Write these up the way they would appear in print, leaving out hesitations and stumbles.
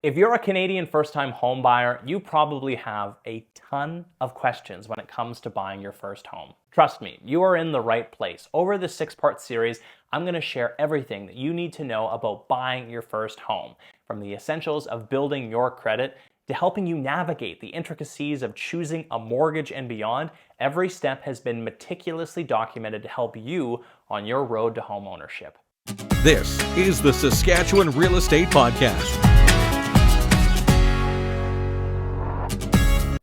If you're a Canadian first-time home buyer, you probably have a ton of questions when it comes to buying your first home. Trust me, you are in the right place. Over this 6-part series, I'm going to share everything that you need to know about buying your first home, from the essentials of building your credit to helping you navigate the intricacies of choosing a mortgage and beyond. Every step has been meticulously documented to help you on your road to home ownership. This is the Saskatchewan Real Estate Podcast.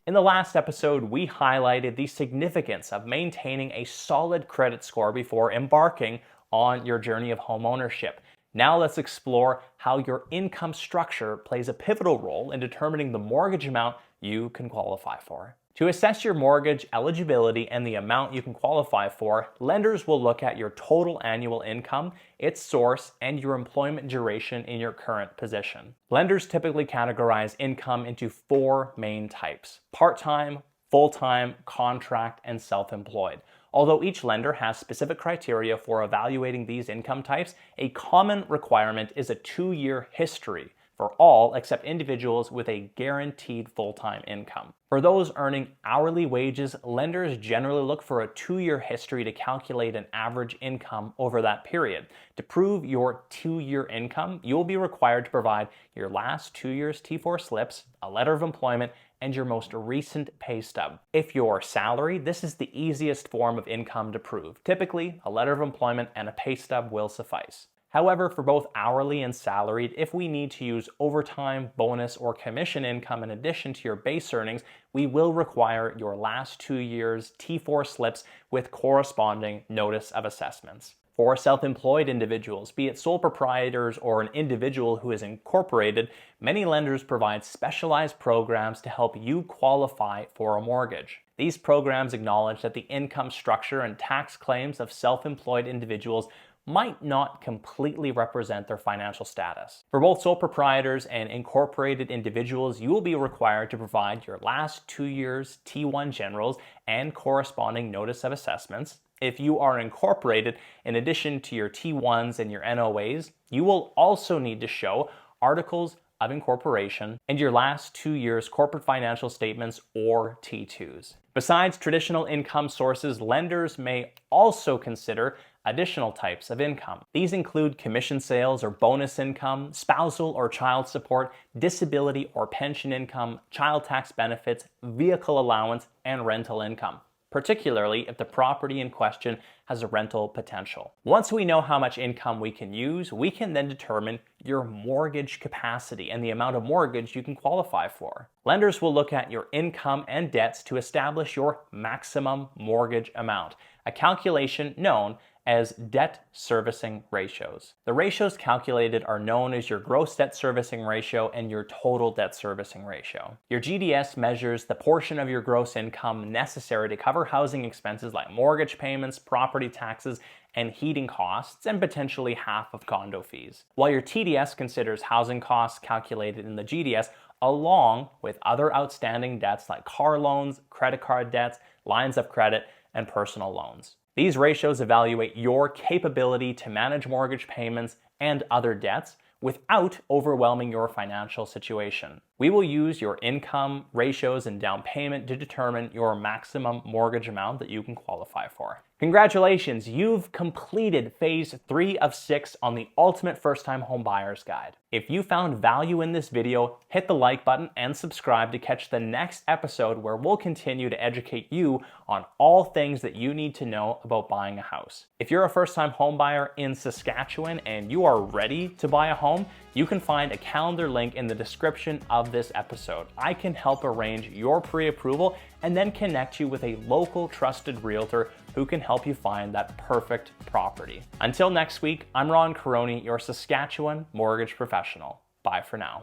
In the last episode, we highlighted the significance of maintaining a solid credit score before embarking on your journey of home ownership. Now let's explore how your income structure plays a pivotal role in determining the mortgage amount you can qualify for. To assess your mortgage eligibility and the amount you can qualify for, lenders will look at your total annual income, its source, and your employment duration in your current position. Lenders typically categorize income into 4 main types: part-time, full-time, contract, and self-employed. Although each lender has specific criteria for evaluating these income types, a common requirement is a 2-year history for all except individuals with a guaranteed full-time income. For those earning hourly wages, lenders generally look for a 2-year history to calculate an average income over that period. To prove your 2-year income, you will be required to provide your last 2 years' T4 slips, a letter of employment, and your most recent pay stub. If you're salaried, this is the easiest form of income to prove. Typically, a letter of employment and a pay stub will suffice. However, for both hourly and salaried, if we need to use overtime, bonus, or commission income in addition to your base earnings, we will require your last 2 years' T4 slips with corresponding notice of assessments. For self-employed individuals, be it sole proprietors or an individual who is incorporated, many lenders provide specialized programs to help you qualify for a mortgage. These programs acknowledge that the income structure and tax claims of self-employed individuals might not completely represent their financial status. For both sole proprietors and incorporated individuals, you will be required to provide your last 2 years' T1 generals and corresponding notice of assessments. If you are incorporated, in addition to your T1s and your NOAs, you will also need to show articles of incorporation and your last 2 years' corporate financial statements or T2s. Besides traditional income sources, lenders may also consider additional types of income. These include commission sales or bonus income, spousal or child support, disability or pension income, child tax benefits, vehicle allowance, and rental income, particularly if the property in question has a rental potential. Once we know how much income we can use, we can then determine your mortgage capacity and the amount of mortgage you can qualify for. Lenders will look at your income and debts to establish your maximum mortgage amount, a calculation known as debt servicing ratios. The ratios calculated are known as your gross debt servicing ratio and your total debt servicing ratio. Your GDS measures the portion of your gross income necessary to cover housing expenses like mortgage payments, property taxes, and heating costs, and potentially half of condo fees. While your TDS considers housing costs calculated in the GDS along with other outstanding debts like car loans, credit card debts, lines of credit, and personal loans. These ratios evaluate your capability to manage mortgage payments and other debts without overwhelming your financial situation. We will use your income, ratios, and down payment to determine your maximum mortgage amount that you can qualify for. Congratulations, you've completed phase 3 of 6 on the Ultimate First-Time Home Buyer's Guide. If you found value in this video, hit the like button and subscribe to catch the next episode where we'll continue to educate you on all things that you need to know about buying a house. If you're a first-time home buyer in Saskatchewan and you are ready to buy a home, you can find a calendar link in the description of this episode. I can help arrange your pre-approval and then connect you with a local trusted realtor who can help you find that perfect property. Until next week, I'm Ron Caroni, your Saskatchewan mortgage professional. Bye for now.